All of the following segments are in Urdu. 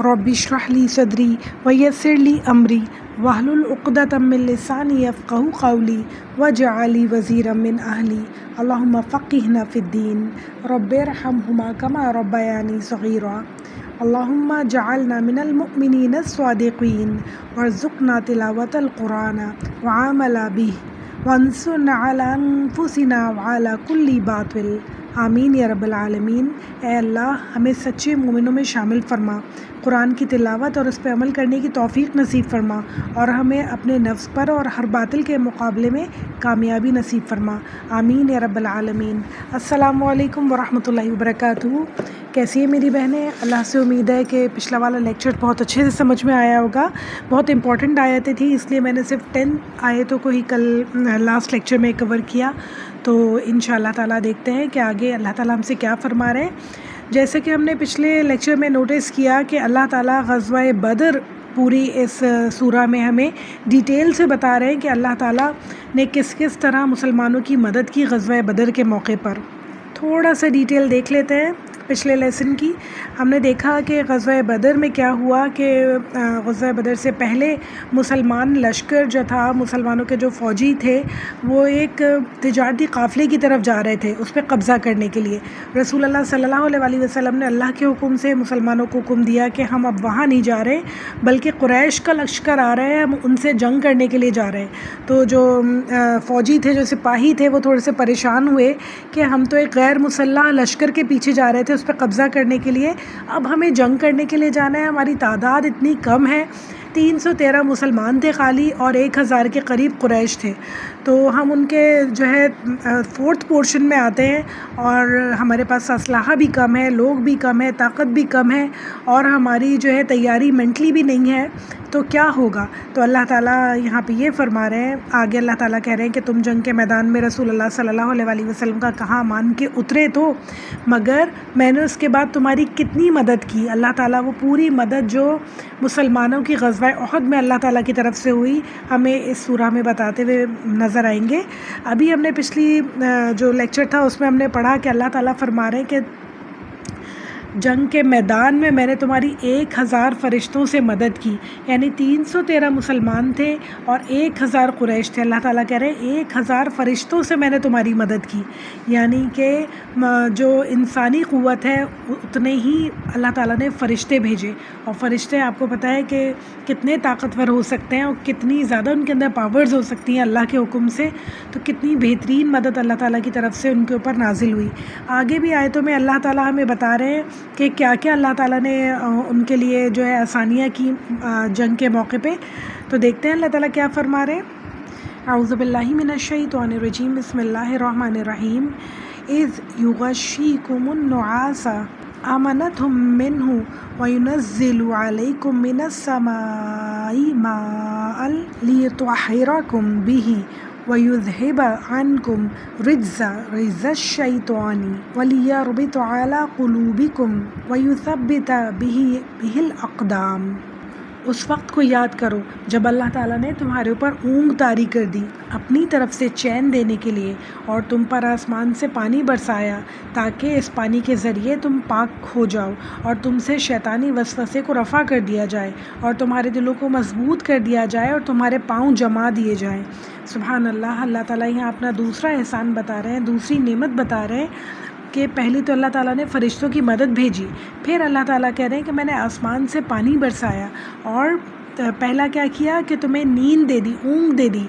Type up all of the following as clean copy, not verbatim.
رب اشرح لی صدری ویسر لی امری واحلل عقدۃ من لسانی یفقہوا قولی واجعل لی وزیرا من اہلی اللہم فقہنا فی الدین رب ارحمہما کما ربیانی صغیرا اللہم جعلنا من المؤمنین الصادقین وارزقنا تلاوت القرآن وعمل به وانصرنا علی انفسنا وعلی کل باطل آمین یا رب العالمین۔ اے اللہ ہمیں سچے مومنوں میں شامل فرما، قرآن کی تلاوت اور اس پہ عمل کرنے کی توفیق نصیب فرما، اور ہمیں اپنے نفس پر اور ہر باطل کے مقابلے میں کامیابی نصیب فرما، آمین یا رب العالمین۔ السلام علیکم ورحمۃ اللہ وبرکاتہ۔ کیسی ہے میری بہنیں؟ اللہ سے امید ہے کہ پچھلا والا لیکچر بہت اچھے سے سمجھ میں آیا ہوگا۔ بہت امپورٹنٹ آیتیں تھیں، اس لیے میں نے صرف 10 آیتوں کو ہی کل لاسٹ لیکچر میں کور کیا، تو انشاءاللہ تعالیٰ دیکھتے ہیں کہ آگے اللہ تعالیٰ ہم سے کیا فرما رہے ہیں۔ جیسے کہ ہم نے پچھلے لیکچر میں نوٹس کیا کہ اللہ تعالیٰ غزوہ بدر پوری اس سورہ میں ہمیں ڈیٹیل سے بتا رہے ہیں کہ اللہ تعالیٰ نے کس کس طرح مسلمانوں کی مدد کی غزوہ بدر کے موقع پر۔ تھوڑا سا ڈیٹیل دیکھ لیتے ہیں پچھلے لیسن کی۔ ہم نے دیکھا کہ غزوہ بدر میں کیا ہوا کہ غزوہ بدر سے پہلے مسلمان لشکر جو تھا، مسلمانوں کے جو فوجی تھے، وہ ایک تجارتی قافلے کی طرف جا رہے تھے اس پہ قبضہ کرنے کے لیے۔ رسول اللہ صلی اللہ علیہ وسلم نے اللہ کے حکم سے مسلمانوں کو حکم دیا کہ ہم اب وہاں نہیں جا رہے، بلکہ قریش کا لشکر آ رہا ہے، ہم ان سے جنگ کرنے کے لیے جا رہے ہیں۔ تو جو فوجی تھے، جو سپاہی تھے، وہ تھوڑے سے پریشان ہوئے کہ ہم تو ایک غیر مسلح لشکر کے پیچھے جا رہے تھے اس پہ قبضہ کرنے کے لیے، اب ہمیں جنگ کرنے کے لیے جانا ہے، ہماری تعداد اتنی کم ہے، 313 مسلمان تھے خالی اور 1000 کے قریب قریش تھے، تو ہم ان کے جو ہے 4تھ پورشن میں آتے ہیں، اور ہمارے پاس اسلحہ بھی کم ہے، لوگ بھی کم ہے، طاقت بھی کم ہے، اور ہماری جو ہے تیاری مینٹلی بھی نہیں ہے، تو کیا ہوگا؟ تو اللہ تعالیٰ یہاں پہ یہ فرما رہے ہیں، آگے اللہ تعالیٰ کہہ رہے ہیں کہ تم جنگ کے میدان میں رسول اللہ صلی اللہ علیہ وسلم کا کہاں مان کے اترے تو، مگر میں نے اس کے بعد تمہاری کتنی مدد کی۔ اللہ تعالیٰ وہ پوری مدد جو مسلمانوں کی غزوہ احد میں اللہ تعالیٰ کی طرف سے ہوئی، ہمیں اس سورہ میں بتاتے ہوئے نظر آئیں گے۔ ابھی ہم نے پچھلی جو لیکچر تھا اس میں ہم نے پڑھا کہ اللہ تعالیٰ فرما رہے ہیں کہ جنگ کے میدان میں نے تمہاری 1000 فرشتوں سے مدد کی، یعنی 313 مسلمان تھے اور 1000 قریش تھے۔ اللہ تعالیٰ کہہ رہے ہیں 1000 فرشتوں سے میں نے تمہاری مدد کی، یعنی کہ جو انسانی قوت ہے اتنے ہی اللہ تعالیٰ نے فرشتے بھیجے، اور فرشتے آپ کو پتہ ہے کہ کتنے طاقتور ہو سکتے ہیں اور کتنی زیادہ ان کے اندر پاورز ہو سکتی ہیں اللہ کے حکم سے، تو کتنی بہترین مدد اللہ تعالیٰ کی طرف سے ان کے اوپر نازل ہوئی۔ آگے بھی آیتوں میں اللہ تعالیٰ ہمیں بتا رہے ہیں کہ کیا کیا اللہ تعالیٰ نے ان کے لیے جو ہے آسانیاں کی جنگ کے موقع پہ، تو دیکھتے ہیں اللہ تعالیٰ کیا فرما رہے ہیں۔ اعوذ باللہ من الشیطان الرجیم، بسم اللہ الرحمن الرحیم۔ اذ یغشیکم النعاس امنتم منہ وینزل علیکم من السماء ماء لیطہرکم بہ وَيُذْهِبَ عَنْكُمْ رِجْزَ الشَّيْطَانِ وَلِيَرْبِطَ عَلَى قُلُوبِكُمْ وَيُثَبِّتَ بِهِ الْأَقْدَامَ۔ اس وقت کو یاد کرو جب اللہ تعالیٰ نے تمہارے اوپر اونگ طاری کر دی اپنی طرف سے چین دینے کے لیے، اور تم پر آسمان سے پانی برسایا تاکہ اس پانی کے ذریعے تم پاک ہو جاؤ، اور تم سے شیطانی وسوسے کو رفع کر دیا جائے، اور تمہارے دلوں کو مضبوط کر دیا جائے، اور تمہارے پاؤں جما دیے جائیں۔ سبحان اللہ۔ اللہ تعالیٰ یہاں اپنا دوسرا احسان بتا رہے ہیں، دوسری نعمت بتا رہے ہیں کہ پہلی تو اللہ تعالیٰ نے فرشتوں کی مدد بھیجی، پھر اللہ تعالیٰ کہہ رہے ہیں کہ میں نے آسمان سے پانی برسایا، اور پہلا کیا کیا کہ تمہیں نیند دے دی، اونگ دے دی،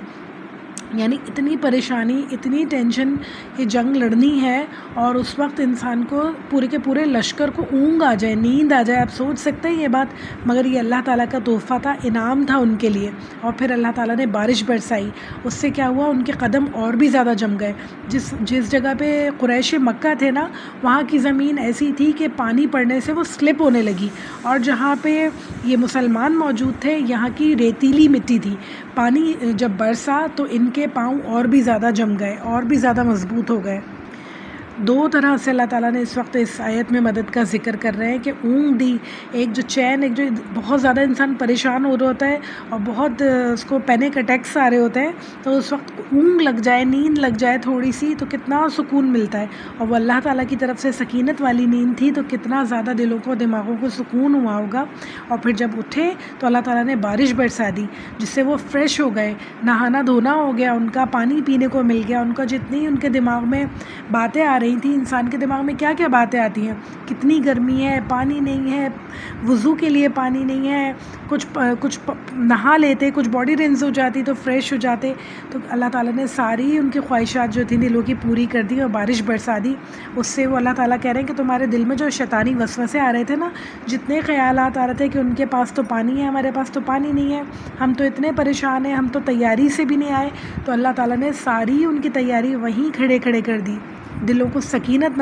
یعنی اتنی پریشانی، اتنی ٹینشن، یہ جنگ لڑنی ہے، اور اس وقت انسان کو پورے کے پورے لشکر کو اونگ آ جائے، نیند آ جائے۔ آپ سوچ سکتے ہیں یہ بات، مگر یہ اللہ تعالیٰ کا تحفہ تھا، انعام تھا ان کے لیے۔ اور پھر اللہ تعالیٰ نے بارش برسائی، اس سے کیا ہوا، ان کے قدم اور بھی زیادہ جم گئے۔ جس جگہ پہ قریش مکہ تھے نا، وہاں کی زمین ایسی تھی کہ پانی پڑنے سے وہ سلپ ہونے لگی، اور جہاں پہ یہ مسلمان موجود تھے یہاں کی ریتیلی مٹی تھی، پانی جب برسا تو ان کے پاؤں اور بھی زیادہ جم گئے، اور بھی زیادہ مضبوط ہو گئے۔ دو طرح سے اللہ تعالیٰ نے اس وقت اس آیت میں مدد کا ذکر کر رہے ہیں کہ اونگ دی، ایک جو چین، ایک جو بہت زیادہ انسان پریشان ہو رہا ہوتا ہے اور بہت اس کو پینک اٹیکس آ رہے ہوتے ہیں، تو اس وقت اونگ لگ جائے، نیند لگ جائے تھوڑی سی، تو کتنا سکون ملتا ہے، اور وہ اللہ تعالیٰ کی طرف سے سکینت والی نیند تھی، تو کتنا زیادہ دلوں کو، دماغوں کو سکون ہوا ہوگا۔ اور پھر جب اٹھے تو اللہ تعالیٰ نے بارش برسا دی، جس سے وہ فریش ہو گئے، نہانا دھونا ہو گیا، ان کا پانی پینے کو مل گیا، ان کا جتنی ان کے دماغ میں باتیں آ رہی تھیں، انسان کے دماغ میں کیا کیا باتیں آتی ہیں، کتنی گرمی ہے، پانی نہیں ہے، وضو کے لیے پانی نہیں ہے، کچھ نہا لیتے، کچھ باڈی رنز ہو جاتی تو فریش ہو جاتے، تو اللہ تعالیٰ نے ساری ان کی خواہشات جو تھیں دلوں کی پوری کر دی اور بارش برسا دی۔ اس سے وہ اللہ تعالیٰ کہہ رہے ہیں کہ تمہارے دل میں جو شیطانی وسوسے آ رہے تھے نا، جتنے خیالات آ رہے تھے کہ ان کے پاس تو پانی ہے، ہمارے پاس تو پانی نہیں ہے، ہم تو اتنے پریشان ہیں، ہم تو تیاری سے بھی نہیں آئے، تو اللہ تعالیٰ نے ساری ان کی تیاری وہیں کھڑے کر دی، دلوں کو سکینت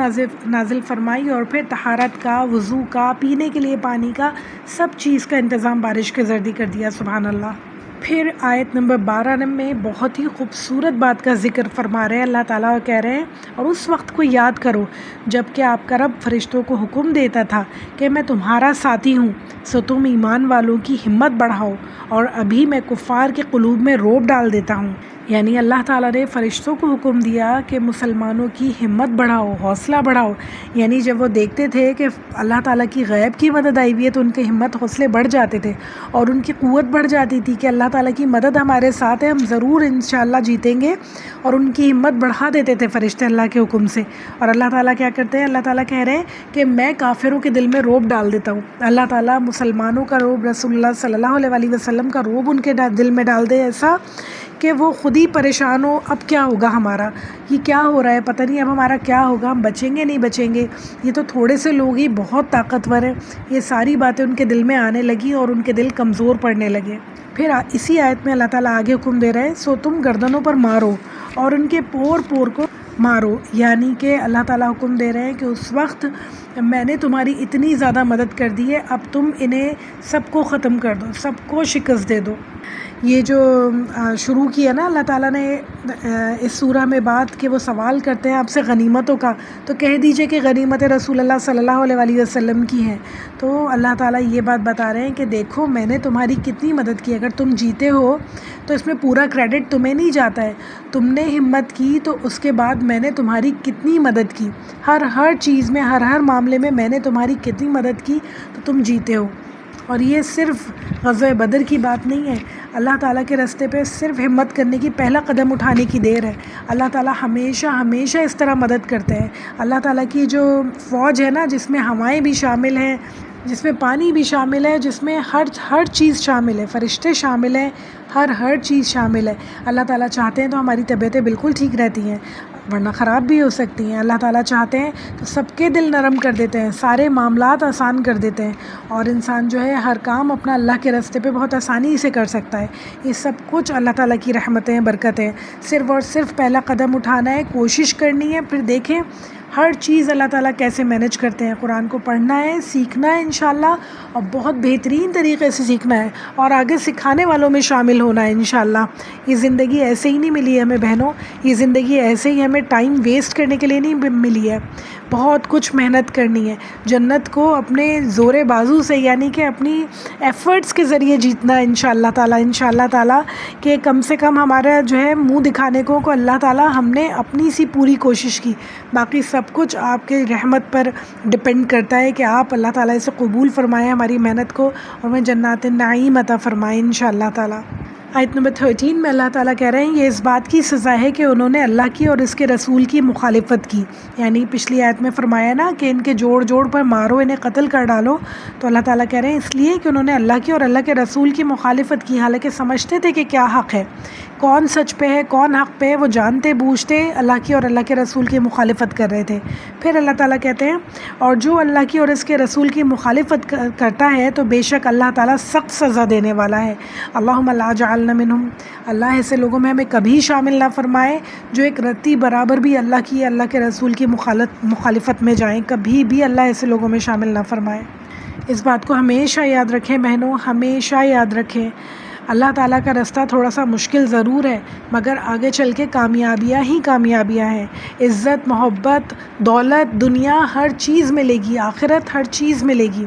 نازل فرمائی، اور پھر طہارت کا، وضو کا، پینے کے لیے پانی کا، سب چیز کا انتظام بارش کے ذریعے کر دیا۔ سبحان اللہ۔ پھر آیت نمبر 12 میں بہت ہی خوبصورت بات کا ذکر فرما رہے ہیں اللہ تعالیٰ، کہہ رہے ہیں اور اس وقت کو یاد کرو جب کہ آپ کا رب فرشتوں کو حکم دیتا تھا کہ میں تمہارا ساتھی ہوں، سو تم ایمان والوں کی ہمت بڑھاؤ، اور ابھی میں کفار کے قلوب میں رعب ڈال دیتا ہوں۔ یعنی اللہ تعالیٰ نے فرشتوں کو حکم دیا کہ مسلمانوں کی ہمت بڑھاؤ، حوصلہ بڑھاؤ، یعنی جب وہ دیکھتے تھے کہ اللہ تعالیٰ کی غیب کی مدد آئی ہوئی ہے تو ان کے ہمت حوصلے بڑھ جاتے تھے، اور ان کی قوت بڑھ جاتی تھی کہ اللہ تعالیٰ کی مدد ہمارے ساتھ ہے، ہم ضرور انشاءاللہ جیتیں گے، اور ان کی ہمت بڑھا دیتے تھے فرشتے اللہ کے حکم سے۔ اور اللہ تعالیٰ کیا کرتے ہیں؟ اللہ تعالیٰ کہہ رہے ہیں کہ میں کافروں کے دل میں رعب ڈال دیتا ہوں، اللہ تعالیٰ مسلمانوں کا رعب، رسول اللہ صلی اللہ علیہ وسلم کا رعب ان کے دل میں ڈال دے، ایسا کہ وہ خود ہی پریشان ہو، اب کیا ہوگا ہمارا، یہ کیا ہو رہا ہے، پتہ نہیں اب ہمارا کیا ہوگا، ہم بچیں گے نہیں بچیں گے، یہ تو تھوڑے سے لوگ ہی بہت طاقتور ہیں، یہ ساری باتیں ان کے دل میں آنے لگی اور ان کے دل کمزور پڑنے لگے۔ پھر اسی آیت میں اللہ تعالیٰ آگے حکم دے رہے ہیں، سو تم گردنوں پر مارو اور ان کے پور کو مارو، یعنی کہ اللہ تعالیٰ حکم دے رہے ہیں کہ اس وقت میں نے تمہاری اتنی زیادہ مدد کر دی ہے، اب تم انہیں سب کو ختم کر دو، سب کو شکست دے دو۔ یہ جو شروع کیا نا اللہ تعالیٰ نے اس سورہ میں بات کہ وہ سوال کرتے ہیں آپ سے غنیمتوں کا، تو کہہ دیجئے کہ غنیمت رسول اللہ صلی اللہ علیہ وسلم کی ہیں، تو اللہ تعالیٰ یہ بات بتا رہے ہیں کہ دیکھو میں نے تمہاری کتنی مدد کی، اگر تم جیتے ہو تو اس میں پورا کریڈٹ تمہیں نہیں جاتا ہے، تم نے ہمت کی تو اس کے بعد میں نے تمہاری کتنی مدد کی، ہر چیز میں، ہر معاملے میں نے تمہاری کتنی مدد کی تو تم جیتے ہو۔ اور یہ صرف غزوہ بدر کی بات نہیں ہے، اللہ تعالیٰ کے راستے پہ صرف ہمت کرنے کی، پہلا قدم اٹھانے کی دیر ہے، اللہ تعالیٰ ہمیشہ اس طرح مدد کرتے ہیں۔ اللہ تعالیٰ کی جو فوج ہے نا، جس میں ہوائیں بھی شامل ہیں، جس میں پانی بھی شامل ہے، جس میں ہر چیز شامل ہے، فرشتے شامل ہیں، ہر چیز شامل ہے۔ اللہ تعالیٰ چاہتے ہیں تو ہماری طبیعتیں بالکل ٹھیک رہتی ہیں، ورنہ خراب بھی ہو سکتی ہیں۔ اللہ تعالیٰ چاہتے ہیں تو سب کے دل نرم کر دیتے ہیں، سارے معاملات آسان کر دیتے ہیں، اور انسان جو ہے ہر کام اپنا اللہ کے راستے پہ بہت آسانی سے کر سکتا ہے۔ یہ سب کچھ اللہ تعالیٰ کی رحمتیں، برکتیں، صرف اور صرف پہلا قدم اٹھانا ہے، کوشش کرنی ہے، پھر دیکھیں ہر چیز اللہ تعالیٰ کیسے مینج کرتے ہیں۔ قرآن کو پڑھنا ہے، سیکھنا ہے انشاءاللہ، اور بہت بہترین طریقے سے سیکھنا ہے، اور آگے سکھانے والوں میں شامل ہونا ہے انشاءاللہ۔ یہ زندگی ایسے ہی نہیں ملی ہے ہمیں بہنوں، یہ زندگی ایسے ہی ہمیں ٹائم ویسٹ کرنے کے لیے نہیں ملی ہے، بہت کچھ محنت کرنی ہے، جنت کو اپنے زور بازو سے، یعنی کہ اپنی ایفرٹس کے ذریعے جیتنا ہے انشاءاللہ تعالیٰ، کہ کم سے کم ہمارا جو ہے منہ دکھانے کو اللہ تعالیٰ ہم نے اپنی سی پوری کوشش کی، باقی سب کچھ آپ کے رحمت پر ڈپینڈ کرتا ہے کہ آپ اللہ تعالیٰ سے قبول فرمائیں ہماری محنت کو، اور میں جنات النعیم عطا فرمائیں انشاءاللہ تعالیٰ۔ آیت نمبر 13 میں اللہ تعالیٰ کہہ رہے ہیں یہ اس بات کی سزا ہے کہ انہوں نے اللہ کی اور اس کے رسول کی مخالفت کی، یعنی پچھلی آیت میں فرمایا نا کہ ان کے جوڑ پر مارو، انہیں قتل کر ڈالو، تو اللہ تعالیٰ کہہ رہے ہیں اس لیے کہ انہوں نے اللہ کی اور اللہ کے رسول کی مخالفت کی، حالانکہ سمجھتے تھے کہ کیا حق ہے، کون سچ پہ ہے، کون حق پہ ہے، وہ جانتے بوجھتے اللہ کی اور اللہ کے رسول کی مخالفت کر رہے تھے۔ پھر اللہ تعالیٰ کہتے ہیں اور جو اللہ کی اور اس کے رسول کی مخالفت کرتا ہے تو بے شک اللہ تعالیٰ سخت سزا دینے والا ہے۔ اللہم لا جعلنا منہم، اللہ ایسے لوگوں میں ہمیں کبھی شامل نہ فرمائے جو ایک رتی برابر بھی اللہ کی، اللہ کے رسول کی مخالفت میں جائیں، کبھی بھی اللہ ایسے لوگوں میں شامل نہ فرمائے۔ اس بات کو ہمیشہ یاد رکھیں بہنوں، ہمیشہ یاد رکھیں، اللہ تعالیٰ کا رستہ تھوڑا سا مشکل ضرور ہے، مگر آگے چل کے کامیابیاں ہی کامیابیاں ہیں۔ عزت، محبت، دولت، دنیا ہر چیز ملے گی، آخرت ہر چیز ملے گی،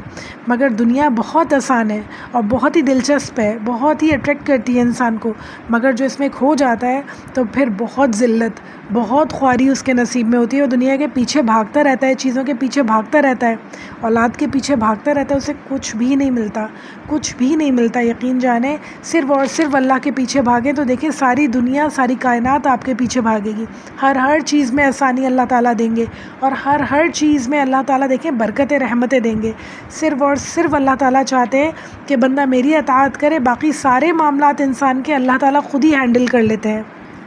مگر دنیا بہت آسان ہے اور بہت ہی دلچسپ ہے، بہت ہی اٹریکٹ کرتی ہے انسان کو، مگر جو اس میں کھو جاتا ہے تو پھر بہت ذلت، بہت خواری اس کے نصیب میں ہوتی ہے، اور دنیا کے پیچھے بھاگتا رہتا ہے، چیزوں کے پیچھے بھاگتا رہتا ہے، اولاد کے پیچھے بھاگتا رہتا ہے، اسے کچھ بھی نہیں ملتا، کچھ بھی نہیں ملتا۔ یقین جانیں، صرف اور صرف اللہ کے پیچھے بھاگیں تو دیکھیں ساری دنیا، ساری کائنات آپ کے پیچھے بھاگے گی، ہر چیز میں آسانی اللہ تعالیٰ دیں گے، اور ہر چیز میں اللہ تعالیٰ دیکھیں برکتیں، رحمتیں دیں گے۔ صرف اور صرف اللہ تعالیٰ چاہتے ہیں کہ بندہ میری اطاعت کرے، باقی سارے معاملات انسان کے اللہ تعالیٰ خود ہی ہینڈل کر لیتے ہیں۔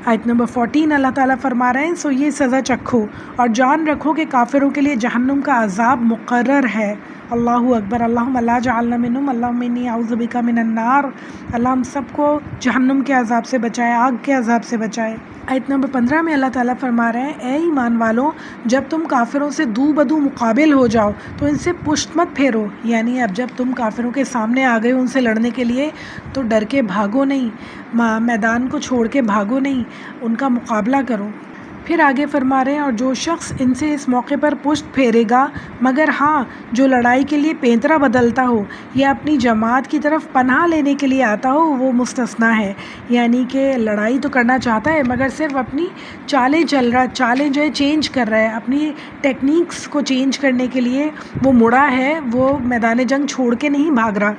آیت نمبر 14 اللہ تعالیٰ فرما رہے ہیں، سو یہ سزا چکھو اور جان رکھو کہ کافروں کے لیے جہنم کا عذاب مقرر ہے۔ اللہ اکبر، اللہم لا جعلنا منہم، اللہم انی اعوذ بک من النار۔ اللہ ہم سب کو جہنم کے عذاب سے بچائے، آگ کے عذاب سے بچائے۔ آیت نمبر 15 میں اللہ تعالیٰ فرما رہے ہیں، اے ایمان والوں، جب تم کافروں سے دو بدو مقابل ہو جاؤ تو ان سے پشت مت پھیرو، یعنی اب جب تم کافروں کے سامنے آ گئے ان سے لڑنے کے لیے تو ڈر کے بھاگو نہیں، میدان کو چھوڑ کے بھاگو نہیں، ان کا مقابلہ کرو۔ پھر آگے فرما رہے ہیں، اور جو شخص ان سے اس موقع پر پشت پھیرے گا، مگر ہاں جو لڑائی کے لیے پینترا بدلتا ہو یا اپنی جماعت کی طرف پناہ لینے کے لیے آتا ہو، وہ مستثنا ہے، یعنی کہ لڑائی تو کرنا چاہتا ہے مگر صرف اپنی چالیں جو ہے چینج کر رہا ہے، اپنی ٹیکنیکس کو چینج کرنے کے لیے وہ مڑا ہے، وہ میدان جنگ چھوڑ کے نہیں بھاگ رہا۔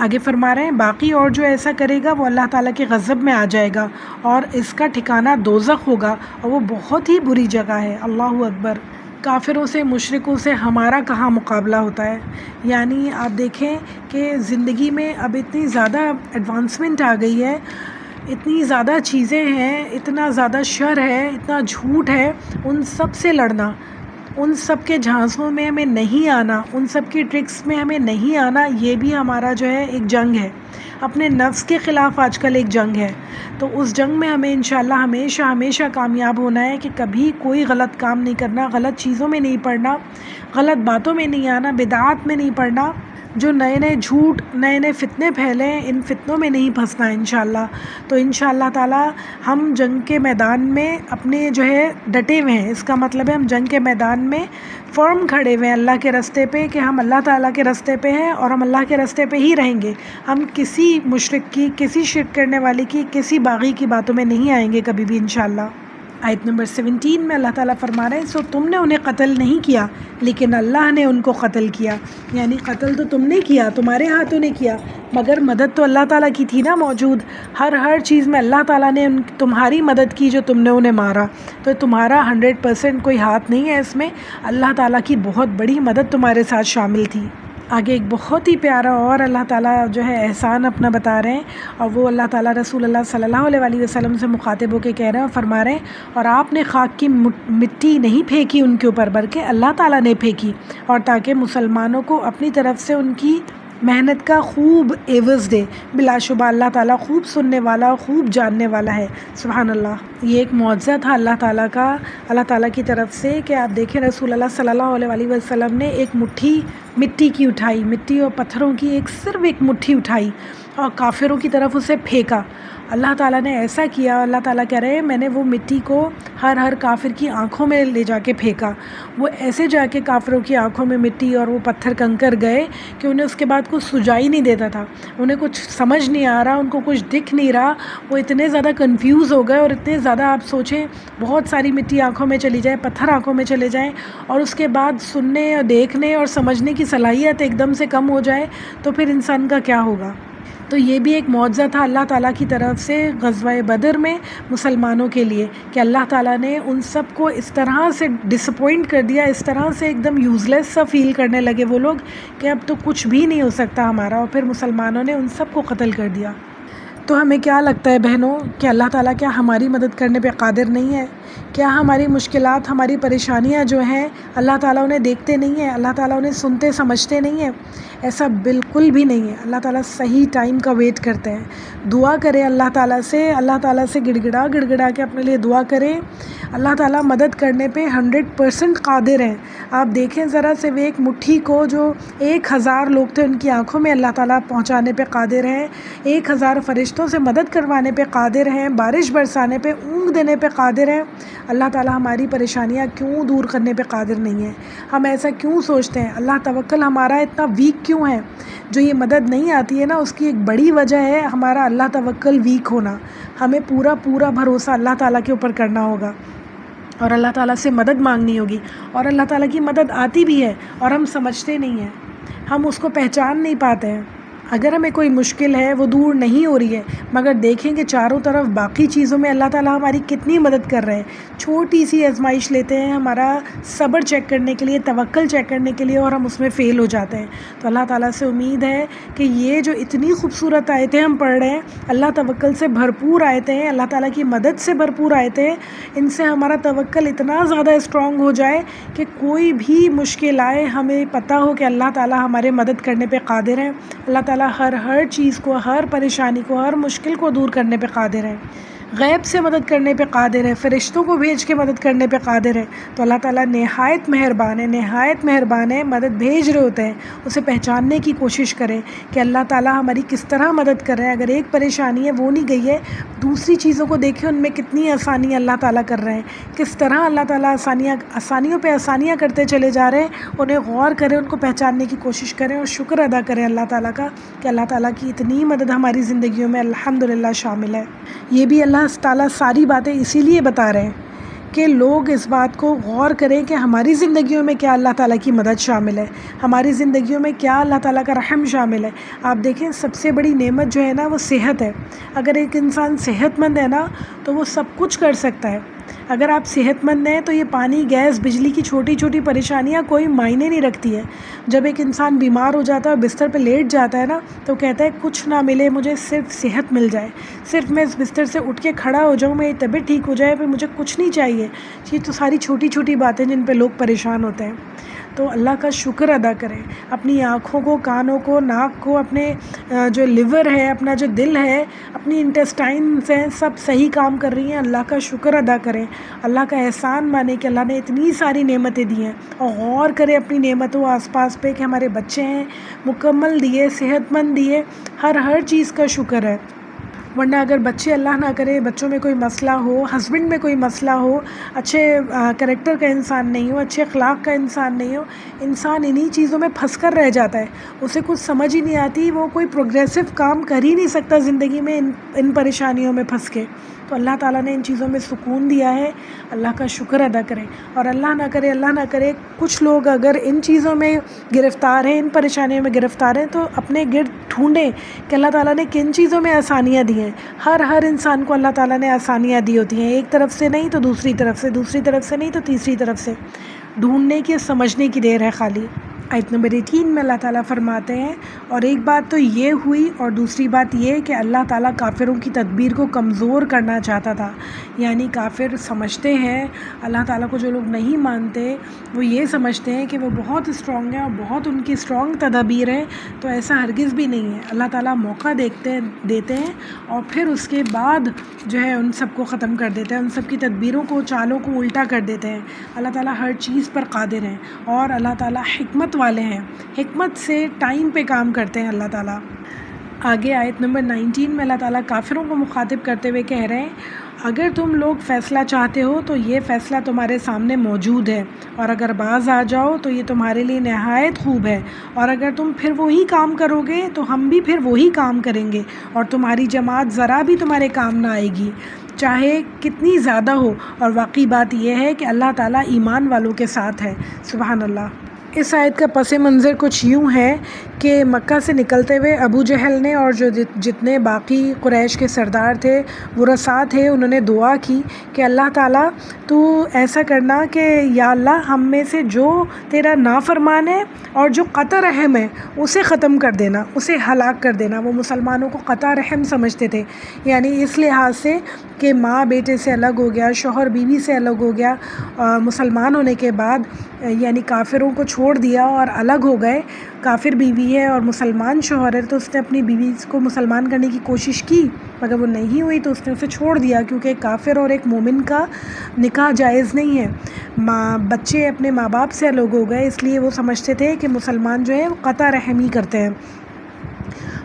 آگے فرما رہے ہیں، باقی اور جو ایسا کرے گا وہ اللہ تعالیٰ کے غضب میں آ جائے گا اور اس کا ٹھکانہ دوزخ ہوگا، اور وہ بہت ہی بری جگہ ہے۔ اللہ اکبر۔ کافروں سے، مشرکوں سے ہمارا کہاں مقابلہ ہوتا ہے؟ یعنی آپ دیکھیں کہ زندگی میں اب اتنی زیادہ ایڈوانسمنٹ آ گئی ہے، اتنی زیادہ چیزیں ہیں، اتنا زیادہ شر ہے، اتنا جھوٹ ہے، ان سب سے لڑنا، ان سب کے جھانسوں میں ہمیں نہیں آنا، ان سب کی ٹرکس میں ہمیں نہیں آنا، یہ بھی ہمارا جو ہے ایک جنگ ہے، اپنے نفس کے خلاف آج کل ایک جنگ ہے۔ تو اس جنگ میں ہمیں انشاءاللہ ہمیشہ کامیاب ہونا ہے کہ کبھی کوئی غلط کام نہیں کرنا، غلط چیزوں میں نہیں پڑنا، غلط باتوں میں نہیں آنا، بدعات میں نہیں پڑنا، جو نئے جھوٹ، نئے فتنے پھیلے ہیں، ان فتنوں میں نہیں پھنسنا انشاءاللہ۔ تو انشاءاللہ تعالی ہم جنگ کے میدان میں اپنے جو ہے ڈٹے ہوئے ہیں، اس کا مطلب ہے ہم جنگ کے میدان میں فرم کھڑے ہوئے ہیں اللہ کے راستے پہ، کہ ہم اللہ تعالیٰ کے راستے پہ ہیں اور ہم اللہ کے راستے پہ ہی رہیں گے، ہم کسی مشرک کی، کسی شرک کرنے والے کی، کسی باغی کی باتوں میں نہیں آئیں گے کبھی بھی انشاءاللہ۔ آیت نمبر 17 میں اللہ تعالیٰ فرما رہے ہیں، سو تم نے انہیں قتل نہیں کیا لیکن اللہ نے ان کو قتل کیا، یعنی قتل تو تم نے کیا، تمہارے ہاتھوں نے کیا، مگر مدد تو اللہ تعالیٰ کی تھی نا موجود، ہر چیز میں اللہ تعالیٰ نے تمہاری مدد کی جو تم نے انہیں مارا، تو تمہارا 100% کوئی ہاتھ نہیں ہے اس میں، اللہ تعالیٰ کی بہت بڑی مدد تمہارے ساتھ شامل تھی۔ آگے ایک بہت ہی پیارا اور اللہ تعالیٰ جو ہے احسان اپنا بتا رہے ہیں، اور وہ اللہ تعالیٰ رسول اللہ صلی اللہ علیہ وسلم سے مخاطب ہو کے کہہ رہے ہیں اور فرما رہے ہیں، اور آپ نے خاک کی مٹی نہیں پھینکی ان کے اوپر، بلکہ اللہ تعالیٰ نے پھینکی، اور تاکہ مسلمانوں کو اپنی طرف سے ان کی محنت کا خوب عوض دے۔ بلا شبہ اللہ تعالیٰ خوب سننے والا، خوب جاننے والا ہے، سبحان اللہ۔ یہ ایک معجزہ تھا اللہ تعالیٰ کا، اللہ تعالیٰ کی طرف سے، کہ آپ دیکھیں رسول اللہ صلی اللہ علیہ وسلم نے ایک مٹھی مٹی کی اٹھائی، مٹی اور پتھروں کی صرف ایک مٹھی اٹھائی اور کافروں کی طرف اسے پھینکا۔ اللہ تعالیٰ نے ایسا کیا، اللہ تعالیٰ کہہ رہے ہیں میں نے وہ مٹی کو ہر کافر کی آنکھوں میں لے جا کے پھینکا، وہ ایسے جا کے کافروں کی آنکھوں میں مٹی اور وہ پتھر کنکر گئے کہ انہیں اس کے بعد کچھ سجائی نہیں دیتا تھا، انہیں کچھ سمجھ نہیں آ رہا، ان کو کچھ دکھ نہیں رہا، وہ اتنے زیادہ کنفیوز ہو گئے، اور اتنے زیادہ آپ سوچیں بہت ساری مٹی آنکھوں میں چلی جائے، پتھر آنکھوں میں چلے جائیں، اور اس کے بعد سننے اور دیکھنے اور سمجھنے کی صلاحیت ایک دم سے کم ہو جائے تو پھر انسان کا کیا ہوگا۔ تو یہ بھی ایک معجزہ تھا اللہ تعالیٰ کی طرف سے غزوہ بدر میں مسلمانوں کے لیے، کہ اللہ تعالیٰ نے ان سب کو اس طرح سے ڈسپوائنٹ کر دیا، اس طرح سے ایک دم یوز لیس سا فیل کرنے لگے وہ لوگ کہ اب تو کچھ بھی نہیں ہو سکتا ہمارا، اور پھر مسلمانوں نے ان سب کو قتل کر دیا۔ تو ہمیں کیا لگتا ہے بہنوں کہ اللہ تعالیٰ کیا ہماری مدد کرنے پہ قادر نہیں ہے؟ کیا ہماری مشکلات، ہماری پریشانیاں جو ہیں اللہ تعالیٰ انہیں دیکھتے نہیں ہیں؟ اللہ تعالیٰ انہیں سنتے سمجھتے نہیں ہیں؟ ایسا بالکل بھی نہیں ہے۔ اللہ تعالیٰ صحیح ٹائم کا ویٹ کرتے ہیں۔ دعا کریں اللہ تعالیٰ سے گڑ گڑا کے اپنے لیے دعا کریں۔ اللہ تعالیٰ مدد کرنے پہ 100% قادر ہیں۔ آپ دیکھیں ذرا سے، وہ ایک مٹھی کو جو 1000 لوگ تھے ان کی آنکھوں میں اللہ تعالیٰ پہنچانے پہ قادر ہیں، 1000 فرشتوں سے مدد کروانے پہ قادر ہیں، بارش برسانے پہ، اونگ دینے پہ قادر ہیں۔ اللہ تعالیٰ ہماری پریشانیاں کیوں دور کرنے پہ قادر نہیں ہیں؟ ہم ایسا کیوں سوچتے ہیں؟ اللہ توکل ہمارا اتنا ویک کیوں ہے؟ جو یہ مدد نہیں آتی ہے نا، اس کی ایک بڑی وجہ ہے ہمارا اللہ توکل ویک ہونا۔ ہمیں پورا بھروسہ اللہ تعالیٰ کے اوپر کرنا ہوگا اور اللہ تعالیٰ سے مدد مانگنی ہوگی، اور اللہ تعالیٰ کی مدد آتی بھی ہے اور ہم سمجھتے نہیں ہیں، ہم اس کو پہچان نہیں پاتے ہیں۔ اگر ہمیں کوئی مشکل ہے وہ دور نہیں ہو رہی ہے، مگر دیکھیں کہ چاروں طرف باقی چیزوں میں اللہ تعالیٰ ہماری کتنی مدد کر رہے ہیں۔ چھوٹی سی آزمائش لیتے ہیں ہمارا صبر چیک کرنے کے لیے، توکل چیک کرنے کے لیے، اور ہم اس میں فیل ہو جاتے ہیں۔ تو اللہ تعالیٰ سے امید ہے کہ یہ جو اتنی خوبصورت آیتیں ہم پڑھ رہے ہیں، اللہ توکل سے بھرپور آیتیں ہیں، اللہ تعالیٰ کی مدد سے بھرپور آیتیں ہیں، ان سے ہمارا توکل اتنا زیادہ اسٹرانگ ہو جائے کہ کوئی بھی مشکل آئے ہمیں پتہ ہو کہ اللہ تعالیٰ ہمارے مدد کرنے پہ قادر ہیں۔ اللہ تعالیٰ ہر چیز کو، ہر پریشانی کو، ہر مشکل کو دور کرنے پہ قادر ہے، غیب سے مدد کرنے پہ قادر ہے، فرشتوں کو بھیج کے مدد کرنے پہ قادر ہے۔ تو اللہ تعالیٰ نہایت مہربان ہے، مدد بھیج رہے ہوتے ہیں، اسے پہچاننے کی کوشش کریں کہ اللہ تعالیٰ ہماری کس طرح مدد کر رہے ہیں۔ اگر ایک پریشانی ہے وہ نہیں گئی ہے، دوسری چیزوں کو دیکھیں، ان میں کتنی آسانی اللہ تعالیٰ کر رہے ہیں، کس طرح اللہ تعالیٰ آسانیوں پہ آسانیاں کرتے چلے جا رہے ہیں۔ انہیں غور کریں، ان کو پہچاننے کی کوشش کریں اور شکر ادا کریں اللہ تعالیٰ کا کہ اللہ تعالیٰ کی اتنی مدد ہماری زندگیوں میں الحمدللہ شامل ہے۔ یہ بھی اللہ تعالیٰ ساری باتیں اسی لیے بتا رہے ہیں کہ لوگ اس بات کو غور کریں کہ ہماری زندگیوں میں کیا اللہ تعالیٰ کی مدد شامل ہے، ہماری زندگیوں میں کیا اللہ تعالیٰ کا رحم شامل ہے۔ آپ دیکھیں سب سے بڑی نعمت جو ہے نا وہ صحت ہے۔ اگر ایک انسان صحت مند ہے نا تو وہ سب کچھ کر سکتا ہے۔ اگر آپ صحت مند ہیں تو یہ پانی، گیس، بجلی کی چھوٹی پریشانیاں کوئی معنی نہیں رکھتی ہے۔ جب ایک انسان بیمار ہو جاتا ہے اور بستر پہ لیٹ جاتا ہے نا تو کہتا ہے کچھ نہ ملے مجھے، صرف صحت مل جائے، صرف میں اس بستر سے اٹھ کے کھڑا ہو جاؤں، میری طبیعت ٹھیک ہو جائے، پھر مجھے کچھ نہیں چاہیے۔ یہ تو ساری چھوٹی باتیں جن پہ لوگ پریشان ہوتے ہیں۔ تو اللہ کا شکر ادا کریں، اپنی آنکھوں کو، کانوں کو، ناک کو، اپنے جو لیور ہے، اپنا جو دل ہے، اپنی انٹسٹائنز ہیں، سب صحیح کام کر رہی ہیں۔ اللہ کا شکر ادا کریں، اللہ کا احسان مانیں کہ اللہ نے اتنی ساری نعمتیں دی ہیں، اور غور کریں اپنی نعمتوں آس پاس پہ کہ ہمارے بچے ہیں مکمل دیے، صحت مند دیے، ہر چیز کا شکر ہے۔ ورنہ اگر بچے اللہ نہ کرے بچوں میں کوئی مسئلہ ہو، ہسبینڈ میں کوئی مسئلہ ہو، اچھے کریکٹر کا انسان نہیں ہو، اچھے اخلاق کا انسان نہیں ہو، انسان انہی چیزوں میں پھنس کر رہ جاتا ہے، اسے کچھ سمجھ ہی نہیں آتی، وہ کوئی پروگریسو کام کر ہی نہیں سکتا زندگی میں ان پریشانیوں میں پھنس کے۔ تو اللہ تعالیٰ نے ان چیزوں میں سکون دیا ہے، اللہ کا شکر ادا کریں۔ اور اللہ نہ کرے کچھ لوگ اگر ان چیزوں میں گرفتار ہیں، ان پریشانیوں میں گرفتار ہیں، تو اپنے گرد ڈھونڈیں کہ اللہ تعالیٰ نے کن چیزوں میں آسانیاں دی ہیں۔ ہر انسان کو اللہ تعالیٰ نے آسانیاں دی ہوتی ہیں، ایک طرف سے نہیں تو دوسری طرف سے، دوسری طرف سے نہیں تو تیسری طرف سے۔ ڈھونڈنے کی، سمجھنے کی دیر ہے خالی۔ آیت نمبر 18 میں اللہ تعالیٰ فرماتے ہیں، اور ایک بات تو یہ ہوئی، اور دوسری بات یہ کہ اللہ تعالیٰ کافروں کی تدبیر کو کمزور کرنا چاہتا تھا۔ یعنی کافر سمجھتے ہیں، اللہ تعالیٰ کو جو لوگ نہیں مانتے وہ یہ سمجھتے ہیں کہ وہ بہت اسٹرانگ ہیں اور بہت ان کی اسٹرانگ تدابیر ہیں، تو ایسا ہرگز بھی نہیں ہے۔ اللہ تعالیٰ موقع دیتے ہیں اور پھر اس کے بعد جو ہے ان سب کو ختم کر دیتے ہیں، ان سب کی تدبیروں کو، چالوں کو الٹا کر دیتے ہیں۔ اللہ تعالیٰ ہر چیز پر قادر ہیں، اور اللہ تعالیٰ حکمت والے ہیں، حکمت سے ٹائم پہ کام کرتے ہیں اللہ تعالیٰ۔ آگے آیت نمبر 19 میں اللہ تعالیٰ کافروں کو مخاطب کرتے ہوئے کہہ رہے ہیں، اگر تم لوگ فیصلہ چاہتے ہو تو یہ فیصلہ تمہارے سامنے موجود ہے، اور اگر باز آ جاؤ تو یہ تمہارے لیے نہایت خوب ہے، اور اگر تم پھر وہی کام کرو گے تو ہم بھی پھر وہی کام کریں گے، اور تمہاری جماعت ذرا بھی تمہارے کام نہ آئے گی، چاہے کتنی زیادہ ہو۔ اور واقعی بات یہ ہے کہ اللہ تعالیٰ ایمان والوں کے ساتھ ہے۔ سبحان اللہ۔ اس آیت کا پس منظر کچھ یوں ہے کہ مکہ سے نکلتے ہوئے ابو جہل نے اور جو جتنے باقی قریش کے سردار تھے، ورثاء تھے، انہوں نے دعا کی کہ اللہ تعالیٰ تو ایسا کرنا کہ یا اللہ ہم میں سے جو تیرا نافرمان ہے اور جو قطع رحم ہے اسے ختم کر دینا، اسے ہلاک کر دینا۔ وہ مسلمانوں کو قطع رحم سمجھتے تھے، یعنی اس لحاظ سے کہ ماں بیٹے سے الگ ہو گیا، شوہر بیوی سے الگ ہو گیا، مسلمان ہونے کے بعد یعنی کافروں کو چھوڑ دیا اور الگ ہو گئے۔ کافر بیوی ہے اور مسلمان شوہر ہے تو اس نے اپنی بیوی کو مسلمان کرنے کی کوشش کی، مگر وہ نہیں ہوئی تو اس نے اسے چھوڑ دیا، کیونکہ ایک کافر اور ایک مومن کا نکاح جائز نہیں ہے۔ بچے اپنے ماں باپ سے الگ ہو گئے، اس لیے وہ سمجھتے تھے کہ مسلمان جو ہے وہ قطع رحمی کرتے ہیں،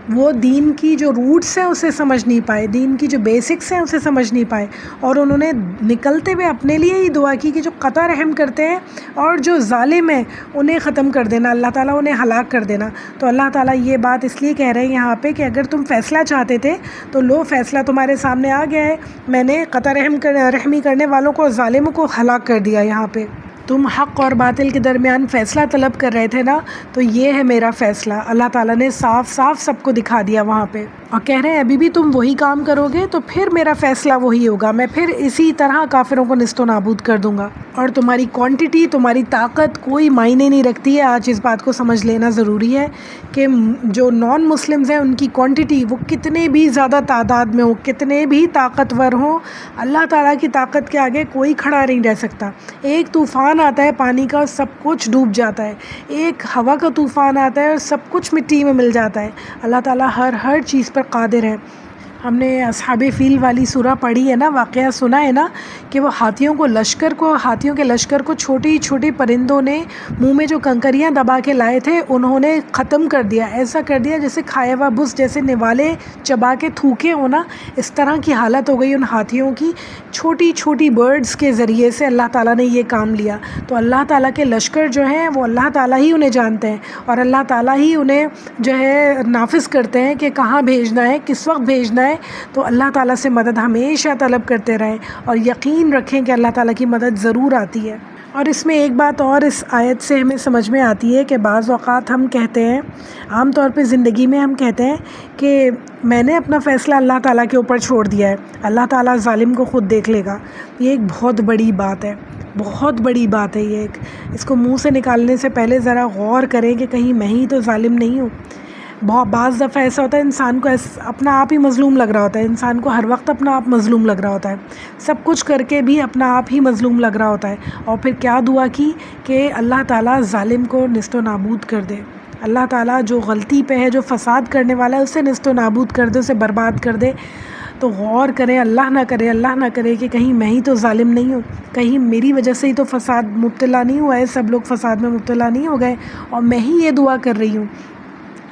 وہ دین کی جو روٹس ہیں اسے سمجھ نہیں پائے، دین کی جو بیسکس ہیں اسے سمجھ نہیں پائے، اور انہوں نے نکلتے ہوئے اپنے لیے ہی دعا کی کہ جو قطع رحم کرتے ہیں اور جو ظالم ہیں انہیں ختم کر دینا، اللہ تعالیٰ انہیں ہلاک کر دینا۔ تو اللہ تعالیٰ یہ بات اس لیے کہہ رہے ہیں یہاں پہ کہ اگر تم فیصلہ چاہتے تھے تو لو فیصلہ تمہارے سامنے آ گیا ہے، میں نے قطع رحمی کرنے والوں کو، ظالموں کو ہلاک کر دیا۔ یہاں پہ تم حق اور باطل کے درمیان فیصلہ طلب کر رہے تھے نا، تو یہ ہے میرا فیصلہ۔ اللہ تعالیٰ نے صاف صاف سب کو دکھا دیا وہاں پہ، اور کہہ رہے ہیں ابھی بھی تم وہی کام کرو گے تو پھر میرا فیصلہ وہی ہوگا، میں پھر اسی طرح کافروں کو نیست و نابود کر دوں گا، اور تمہاری کوانٹٹی، تمہاری طاقت کوئی معنی نہیں رکھتی ہے۔ آج اس بات کو سمجھ لینا ضروری ہے کہ جو نان مسلمز ہیں ان کی کوانٹٹی، وہ کتنے بھی زیادہ تعداد میں ہو، کتنے بھی طاقتور ہوں، اللہ تعالیٰ کی طاقت کے آگے کوئی کھڑا نہیں رہ سکتا۔ ایک طوفان آتا ہے پانی کا اور سب کچھ ڈوب جاتا ہے، ایک ہوا کا طوفان آتا ہے اور سب کچھ مٹی میں مل جاتا ہے۔ اللہ تعالیٰ ہر چیز پر قادر ہے۔ ہم نے اصحاب فیل والی سورہ پڑھی ہے نا، واقعہ سنا ہے نا کہ وہ ہاتھیوں کے لشکر کو چھوٹی چھوٹی پرندوں نے منہ میں جو کنکریاں دبا کے لائے تھے انہوں نے ختم کر دیا، ایسا کر دیا جیسے کھایا ہوا بس، جیسے نوالے چبا کے تھوکے ہونا، اس طرح کی حالت ہو گئی ان ہاتھیوں کی۔ چھوٹی چھوٹی برڈز کے ذریعے سے اللہ تعالیٰ نے یہ کام لیا۔ تو اللہ تعالیٰ کے لشکر جو ہیں وہ اللہ تعالیٰ ہی انہیں جانتے ہیں، اور اللہ تعالیٰ ہی انہیں جو ہے نافذ کرتے ہیں کہ کہاں بھیجنا ہے، کس وقت بھیجنا ہے۔ تو اللہ تعالیٰ سے مدد ہمیشہ طلب کرتے رہیں، اور یقین رکھیں کہ اللہ تعالیٰ کی مدد ضرور آتی ہے۔ اور اس میں ایک بات اور اس آیت سے ہمیں سمجھ میں آتی ہے کہ بعض اوقات ہم کہتے ہیں، عام طور پہ زندگی میں ہم کہتے ہیں کہ میں نے اپنا فیصلہ اللہ تعالیٰ کے اوپر چھوڑ دیا ہے، اللہ تعالیٰ ظالم کو خود دیکھ لے گا۔ یہ ایک بہت بڑی بات ہے، بہت بڑی بات ہے یہ اس کو منہ سے نکالنے سے پہلے ذرا غور کریں کہ کہیں میں ہی تو ظالم نہیں ہوں۔ بعض دفعہ ایسا ہوتا ہے انسان کو اپنا آپ ہی مظلوم لگ رہا ہوتا ہے، انسان کو ہر وقت اپنا آپ مظلوم لگ رہا ہوتا ہے، سب کچھ کر کے بھی اپنا آپ ہی مظلوم لگ رہا ہوتا ہے، اور پھر کیا دعا کی کہ اللہ تعالیٰ ظالم کو نیست و نابود کر دے، اللہ تعالیٰ جو غلطی پہ ہے، جو فساد کرنے والا ہے اسے نیست و نابود کر دے، اسے برباد کر دے۔ تو غور کریں، اللہ نہ کرے کہ کہیں میں ہی تو ظالم نہیں ہوں، کہیں میری وجہ سے ہی تو فساد مبتلا نہیں ہوا ہے، سب لوگ فساد میں مبتلا نہیں ہو گئے اور میں ہی یہ دعا کر رہی ہوں۔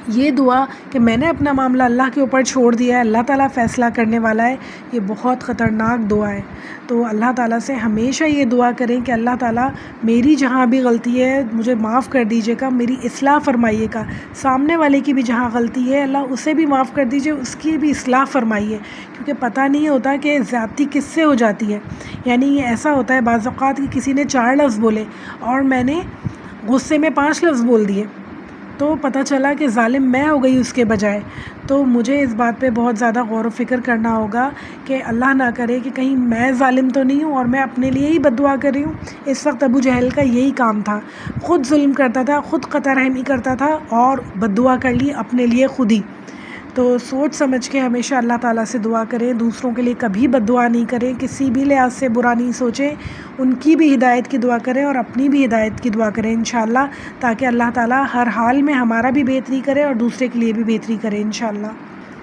یہ دعا کہ میں نے اپنا معاملہ اللہ کے اوپر چھوڑ دیا ہے، اللہ تعالیٰ فیصلہ کرنے والا ہے، یہ بہت خطرناک دعا ہے۔ تو اللہ تعالیٰ سے ہمیشہ یہ دعا کریں کہ اللہ تعالیٰ میری جہاں بھی غلطی ہے مجھے معاف کر دیجیے گا، میری اصلاح فرمائیے گا، سامنے والے کی بھی جہاں غلطی ہے اللہ اسے بھی معاف کر دیجیے، اس کی بھی اصلاح فرمائیے، کیونکہ پتہ نہیں ہوتا کہ زیادتی کس سے ہو جاتی ہے۔ یعنی یہ ایسا ہوتا ہے بعض اوقات کہ کسی نے 4 لفظ بولے اور میں نے غصے میں 5 لفظ بول دیے، تو پتہ چلا کہ ظالم میں ہو گئی اس کے بجائے۔ تو مجھے اس بات پہ بہت زیادہ غور و فکر کرنا ہوگا کہ اللہ نہ کرے کہ کہیں میں ظالم تو نہیں ہوں اور میں اپنے لیے ہی بد دعا کر رہی ہوں۔ اس وقت ابو جہل کا یہی کام تھا، خود ظلم کرتا تھا، خود قطع رحمی کرتا تھا اور بد دعا کر لی اپنے لیے خود ہی۔ تو سوچ سمجھ کے ہمیشہ اللہ تعالیٰ سے دعا کریں، دوسروں کے لیے کبھی بد دعا نہیں کریں، کسی بھی لحاظ سے برا نہیں سوچیں، ان کی بھی ہدایت کی دعا کریں اور اپنی بھی ہدایت کی دعا کریں انشاءاللہ، تاکہ اللہ تعالیٰ ہر حال میں ہمارا بھی بہتری کرے اور دوسرے کے لیے بھی بہتری کرے انشاءاللہ۔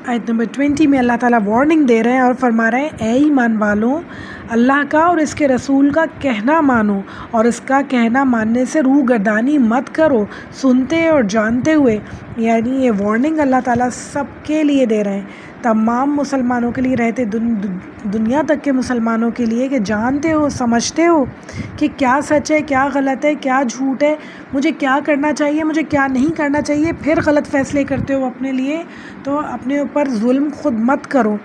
آیت نمبر 20 میں اللہ تعالیٰ وارننگ دے رہے ہیں اور فرما رہے ہیں، اے ایمان والوں، اللہ کا اور اس کے رسول کا کہنا مانو اور اس کا کہنا ماننے سے روح گردانی مت کرو، سنتے اور جانتے ہوئے۔ یعنی یہ وارننگ اللہ تعالیٰ سب کے لیے دے رہے ہیں، تمام مسلمانوں کے لیے، رہتے دنیا تک کے مسلمانوں کے لیے، کہ جانتے ہو، سمجھتے ہو کہ کیا سچ ہے، کیا غلط ہے، کیا جھوٹ ہے، مجھے کیا کرنا چاہیے، مجھے کیا نہیں کرنا چاہیے، پھر غلط فیصلے کرتے ہو اپنے لیے، تو اپنے اوپر ظلم خود مت کرو۔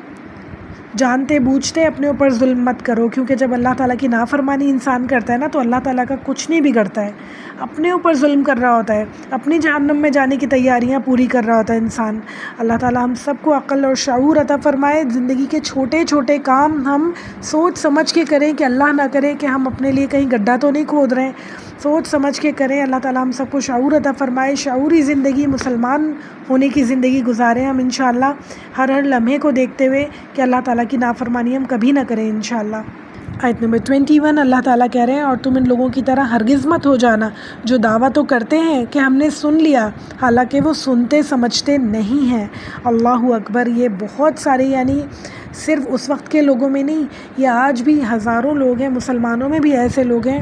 جانتے بوجھتے اپنے اوپر ظلم مت کرو، کیونکہ جب اللہ تعالیٰ کی نافرمانی انسان کرتا ہے نا تو اللہ تعالیٰ کا کچھ نہیں بگڑتا ہے، اپنے اوپر ظلم کر رہا ہوتا ہے، اپنی جہنم میں جانے کی تیاریاں پوری کر رہا ہوتا ہے انسان۔ اللہ تعالیٰ ہم سب کو عقل اور شعور عطا فرمائے، زندگی کے چھوٹے چھوٹے کام ہم سوچ سمجھ کے کریں کہ اللہ نہ کرے کہ ہم اپنے لیے کہیں گڈھا تو نہیں کھود رہے ہیں، سوچ سمجھ کے کریں۔ اللہ تعالیٰ ہم سب کو شعور عطا فرمائے، شعوری زندگی، مسلمان ہونے کی زندگی گزاریں ہم انشاءاللہ، ہر لمحے کو دیکھتے ہوئے کہ اللہ تعالیٰ کی نافرمانی ہم کبھی نہ کریں انشاءاللہ۔ آیت نمبر 21 اللہ تعالیٰ کہہ رہے ہیں اور تم ان لوگوں کی طرح ہرگز مت ہو جانا جو دعویٰ تو کرتے ہیں کہ ہم نے سن لیا، حالانکہ وہ سنتے سمجھتے نہیں ہیں۔ اللہ اکبر، یہ بہت سارے یعنی صرف اس وقت کے لوگوں میں نہیں، یہ آج بھی ہزاروں لوگ ہیں، مسلمانوں میں بھی ایسے لوگ ہیں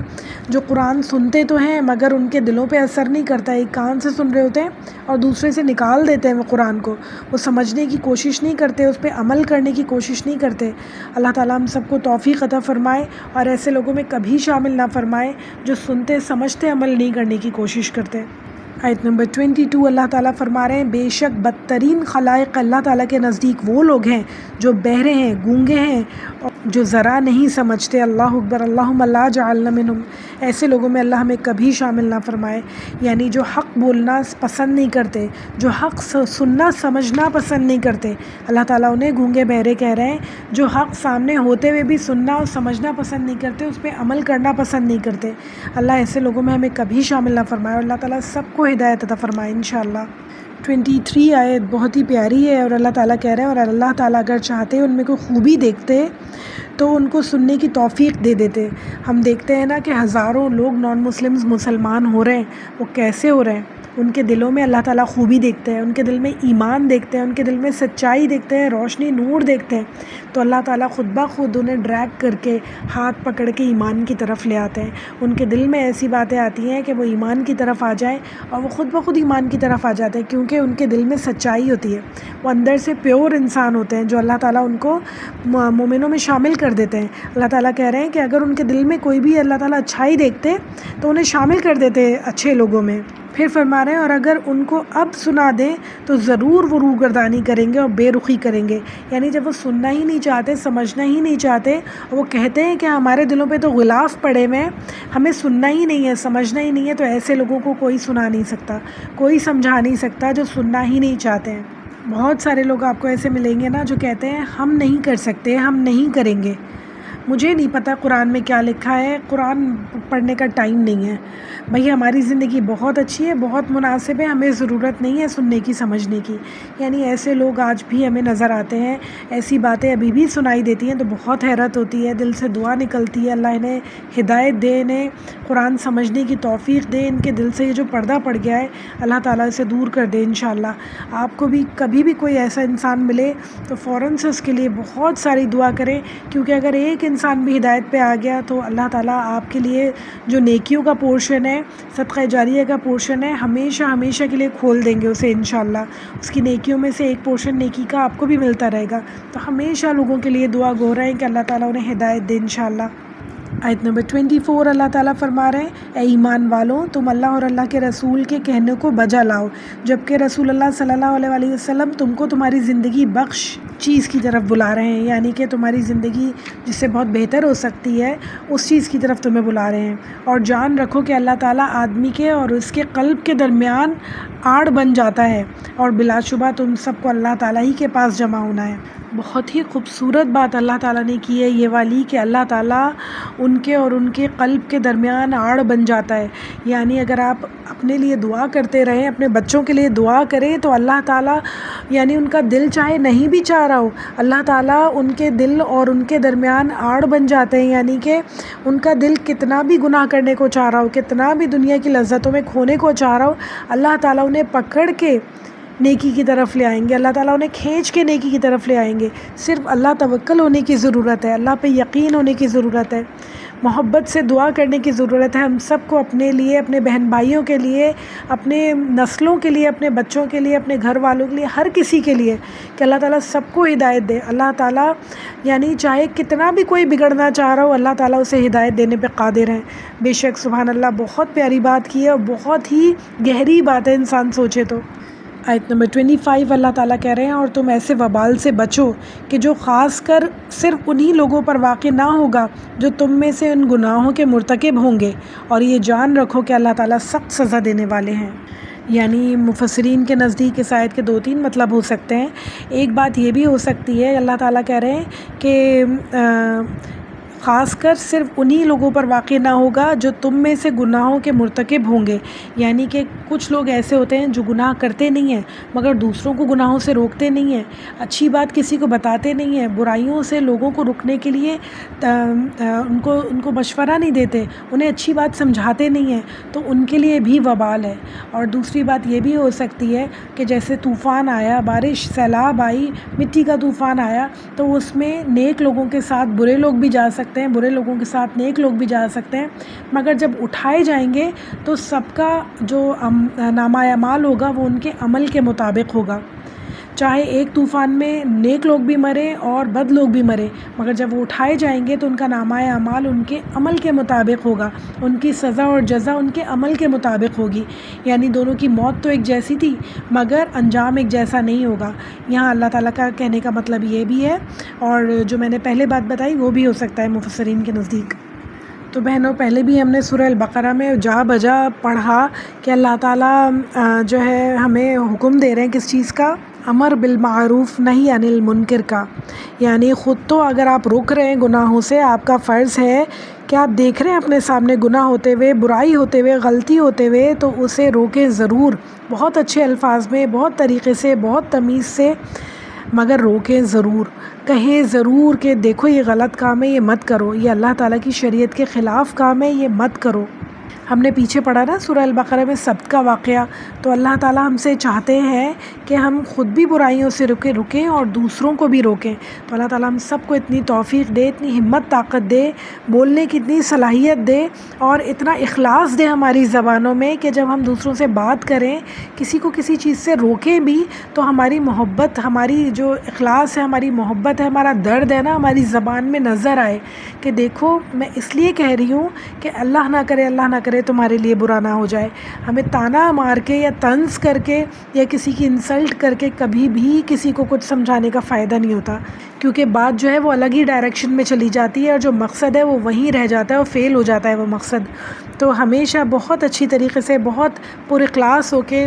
جو قرآن سنتے تو ہیں مگر ان کے دلوں پہ اثر نہیں کرتا، ایک کان سے سن رہے ہوتے ہیں اور دوسرے سے نکال دیتے ہیں وہ قرآن کو، وہ سمجھنے کی کوشش نہیں کرتے، اس پہ عمل کرنے کی کوشش نہیں کرتے۔ اللہ تعالیٰ ہم سب کو توفیق عطا فرمائے اور ایسے لوگوں میں کبھی شامل نہ فرمائے جو سنتے سمجھتے عمل نہیں کرنے کی کوشش کرتے۔ آیت نمبر 22 اللہ تعالیٰ فرما رہے ہیں بے شک بدترین خلائق اللہ تعالیٰ کے نزدیک وہ لوگ ہیں جو بہرے ہیں، گونگے ہیں اور جو ذرا نہیں سمجھتے۔ اللہ اکبر، اللہم لا جعلنا منہم، ایسے لوگوں میں اللہ ہمیں کبھی شامل نہ فرمائے، یعنی جو حق بولنا پسند نہیں کرتے، جو حق سننا سمجھنا پسند نہیں کرتے، اللہ تعالیٰ انہیں گونگے بہرے کہہ رہے ہیں، جو حق سامنے ہوتے ہوئے بھی سننا اور سمجھنا پسند نہیں کرتے، اس پہ عمل کرنا پسند نہیں کرتے۔ اللہ ایسے لوگوں میں ہمیں کبھی شامل نہ فرمائے اور اللہ تعالیٰ سب کو ہدایت عطا فرمائے انشاءاللہ۔ 23 آیت بہت ہی پیاری ہے اور اللہ تعالیٰ کہہ رہے ہیں اور اللہ تعالیٰ اگر چاہتے ان میں کوئی خوبی دیکھتے تو ان کو سننے کی توفیق دے دیتے۔ ہم دیکھتے ہیں نا کہ ہزاروں لوگ نان مسلمز مسلمان ہو رہے ہیں، وہ کیسے ہو رہے ہیں؟ ان کے دلوں میں اللہ تعالیٰ خوبی دیکھتے ہیں، ان کے دل میں ایمان دیکھتے ہیں، ان کے دل میں سچائی دیکھتے ہیں، روشنی نور دیکھتے ہیں، تو اللہ تعالیٰ خود بخود انہیں ڈریگ کر کے ہاتھ پکڑ کے ایمان کی طرف لے آتے ہیں۔ ان کے دل میں ایسی باتیں آتی ہیں کہ وہ ایمان کی طرف آ جائیں اور وہ خود بخود ایمان کی طرف آ جاتے ہیں، کیونکہ ان کے دل میں سچائی ہوتی ہے، وہ اندر سے پیور انسان ہوتے ہیں جو اللہ تعالیٰ ان کو مومنوں میں شامل کر دیتے ہیں۔ اللہ تعالیٰ کہہ رہے ہیں کہ اگر ان کے دل میں کوئی بھی اللہ تعالیٰ اچھائی دیکھتے تو انہیں شامل کر دیتے اچھے لوگوں میں۔ پھر فرما رہے ہیں اور اگر ان کو اب سنا دیں تو ضرور وہ روگردانی کریں گے اور بے رخی کریں گے، یعنی جب وہ سننا ہی نہیں چاہتے، سمجھنا ہی نہیں چاہتے، اور وہ کہتے ہیں کہ ہمارے دلوں پہ تو غلاف پڑے ہوئے ہیں، ہمیں سننا ہی نہیں ہے، سمجھنا ہی نہیں ہے، تو ایسے لوگوں کو کوئی سنا نہیں سکتا، کوئی سمجھا نہیں سکتا جو سننا ہی نہیں چاہتے ہیں۔ بہت سارے لوگ آپ کو ایسے ملیں گے نا جو کہتے ہیں ہم نہیں کر سکتے، ہم نہیں کریں گے، مجھے نہیں پتہ قرآن میں کیا لکھا ہے، قرآن پڑھنے کا ٹائم نہیں ہے۔ بھئی ہماری زندگی بہت اچھی ہے، بہت مناسب ہے، ہمیں ضرورت نہیں ہے سننے کی سمجھنے کی۔ یعنی ایسے لوگ آج بھی ہمیں نظر آتے ہیں، ایسی باتیں ابھی بھی سنائی دیتی ہیں تو بہت حیرت ہوتی ہے، دل سے دعا نکلتی ہے اللہ انہیں ہدایت دے، انہیں قرآن سمجھنے کی توفیق دے، ان کے دل سے یہ جو پردہ پڑ گیا ہے اللہ تعالیٰ اسے دور کر دے انشاءاللہ۔ آپ کو بھی کبھی بھی کوئی ایسا انسان ملے تو فوراً سے اس کے لیے بہت ساری دعا کریں، کیونکہ اگر ایک انسان بھی ہدایت پہ آ گیا تو اللہ تعالیٰ آپ کے لیے جو نیکیوں کا پورشن ہے، صدقہ جاریہ کا پورشن ہے، ہمیشہ ہمیشہ کے لیے کھول دیں گے اسے انشاءاللہ۔ اس کی نیکیوں میں سے ایک پورشن نیکی کا آپ کو بھی ملتا رہے گا، تو ہمیشہ لوگوں کے لیے دعا گو رہے ہیں کہ اللہ تعالیٰ انہیں ہدایت دے انشاءاللہ۔ آیت نمبر 24 اللہ تعالیٰ فرما رہے ہیں اے ایمان والوں، تم اللہ اور اللہ کے رسول کے کہنے کو بجا لاؤ، جبکہ رسول اللہ صلی اللہ علیہ وآلہ وسلم تم کو تمہاری زندگی بخش چیز کی طرف بلا رہے ہیں، یعنی کہ تمہاری زندگی جس سے بہت بہتر ہو سکتی ہے اس چیز کی طرف تمہیں بلا رہے ہیں۔ اور جان رکھو کہ اللہ تعالیٰ آدمی کے اور اس کے قلب کے درمیان آڑ بن جاتا ہے، اور بلا شبہ تم سب کو اللہ تعالیٰ ہی کے پاس جمع ہونا ہے۔ بہت ہی خوبصورت بات اللہ تعالیٰ نے کی ہے یہ والی کہ اللہ تعالیٰ ان کے اور ان کے قلب کے درمیان آڑ بن جاتا ہے، یعنی اگر آپ اپنے لیے دعا کرتے رہیں، اپنے بچوں کے لیے دعا کریں تو اللہ تعالیٰ یعنی ان کا دل چاہے نہیں بھی چاہ رہا ہو، اللہ تعالیٰ ان کے دل اور ان کے درمیان آڑ بن جاتے ہیں، یعنی کہ ان کا دل کتنا بھی گناہ کرنے کو چاہ رہا ہو، کتنا بھی دنیا کی لذتوں میں کھونے کو چاہ رہا ہو، اللہ تعالیٰ انہیں پکڑ کے نیکی کی طرف لے آئیں گے، اللہ تعالیٰ انہیں کھینچ کے نیکی کی طرف لے آئیں گے۔ صرف اللہ توکل ہونے کی ضرورت ہے، اللہ پہ یقین ہونے کی ضرورت ہے، محبت سے دعا کرنے کی ضرورت ہے ہم سب کو، اپنے لیے، اپنے بہن بھائیوں کے لیے، اپنے نسلوں کے لیے، اپنے بچوں کے لیے، اپنے گھر والوں کے لیے، ہر کسی کے لیے کہ اللہ تعالیٰ سب کو ہدایت دے۔ اللہ تعالیٰ یعنی چاہے کتنا بھی کوئی بگڑنا چاہ رہا ہو، اللہ تعالیٰ اسے ہدایت دینے پہ قادر ہیں۔ بے شک سبحان اللہ، بہت پیاری بات کی ہے اور بہت ہی گہری بات ہے انسان سوچے تو۔ آیت نمبر 25 اللہ تعالیٰ کہہ رہے ہیں اور تم ایسے وبال سے بچو کہ جو خاص کر صرف انہی لوگوں پر واقع نہ ہوگا جو تم میں سے ان گناہوں کے مرتکب ہوں گے، اور یہ جان رکھو کہ اللہ تعالیٰ سخت سزا دینے والے ہیں۔ یعنی مفسرین کے نزدیک اس آیت کے 2-3 مطلب ہو سکتے ہیں۔ ایک بات یہ بھی ہو سکتی ہے، اللہ تعالیٰ کہہ رہے ہیں کہ خاص کر صرف انہی لوگوں پر واقع نہ ہوگا جو تم میں سے گناہوں کے مرتکب ہوں گے، یعنی کہ کچھ لوگ ایسے ہوتے ہیں جو گناہ کرتے نہیں ہیں مگر دوسروں کو گناہوں سے روکتے نہیں ہیں، اچھی بات کسی کو بتاتے نہیں ہیں، برائیوں سے لوگوں کو رکنے کے لیے ان کو مشورہ نہیں دیتے، انہیں اچھی بات سمجھاتے نہیں ہیں، تو ان کے لیے بھی وبال ہے۔ اور دوسری بات یہ بھی ہو سکتی ہے کہ جیسے طوفان آیا، بارش، سیلاب آئی، مٹی کا طوفان آیا، تو اس میں نیک لوگوں کے ساتھ برے لوگ بھی جا سکتے ہیں، برے لوگوں کے ساتھ نیک لوگ بھی جا سکتے ہیں، مگر جب اٹھائے جائیں گے تو سب کا جو نامہ اعمال ہوگا وہ ان کے عمل کے مطابق ہوگا۔ چاہے ایک طوفان میں نیک لوگ بھی مرے اور بد لوگ بھی مرے، مگر جب وہ اٹھائے جائیں گے تو ان کا نامہ اعمال ان کے عمل کے مطابق ہوگا، ان کی سزا اور جزا ان کے عمل کے مطابق ہوگی۔ یعنی دونوں کی موت تو ایک جیسی تھی مگر انجام ایک جیسا نہیں ہوگا۔ یہاں اللہ تعالیٰ کا کہنے کا مطلب یہ بھی ہے، اور جو میں نے پہلے بات بتائی وہ بھی ہو سکتا ہے مفسرین کے نزدیک۔ تو بہنوں، پہلے بھی ہم نے سورہ البقرہ میں جا بجا پڑھا کہ اللہ تعالیٰ جو ہے ہمیں حکم دے رہے ہیں کس چیز کا؟ امر بالمعروف نہی عن المنکر کا۔ یعنی خود تو اگر آپ رک رہے ہیں گناہوں سے، آپ کا فرض ہے کہ آپ دیکھ رہے ہیں اپنے سامنے گناہ ہوتے ہوئے، برائی ہوتے ہوئے، غلطی ہوتے ہوئے، تو اسے روکیں ضرور، بہت اچھے الفاظ میں، بہت طریقے سے، بہت تمیز سے، مگر روکیں ضرور، کہیں ضرور کہ دیکھو یہ غلط کام ہے، یہ مت کرو، یہ اللہ تعالیٰ کی شریعت کے خلاف کام ہے، یہ مت کرو۔ ہم نے پیچھے پڑھا نا سورہ البقرہ میں سبت کا واقعہ، تو اللہ تعالیٰ ہم سے چاہتے ہیں کہ ہم خود بھی برائیوں سے رکیں اور دوسروں کو بھی روکیں۔ تو اللہ تعالیٰ ہم سب کو اتنی توفیق دے، اتنی ہمت طاقت دے، بولنے کی اتنی صلاحیت دے، اور اتنا اخلاص دے ہماری زبانوں میں کہ جب ہم دوسروں سے بات کریں، کسی کو کسی چیز سے روکیں بھی، تو ہماری محبت، ہماری جو اخلاص ہے، ہماری محبت ہے، ہمارا درد ہے نا، ہماری زبان میں نظر آئے کہ دیکھو میں اس لیے کہہ رہی ہوں کہ اللہ نہ کرے، اللہ نہ کرے تمہارے لیے برا نہ ہو جائے۔ ہمیں تانا مار کے یا طنز کر کے یا کسی کی انسلٹ کر کے کبھی بھی کسی کو کچھ سمجھانے کا فائدہ نہیں ہوتا، کیونکہ بات جو ہے وہ الگ ہی ڈائریکشن میں چلی جاتی ہے، اور جو مقصد ہے وہ وہیں رہ جاتا ہے اور فیل ہو جاتا ہے وہ مقصد۔ تو ہمیشہ بہت اچھی طریقے سے، بہت پر اخلاص ہو کے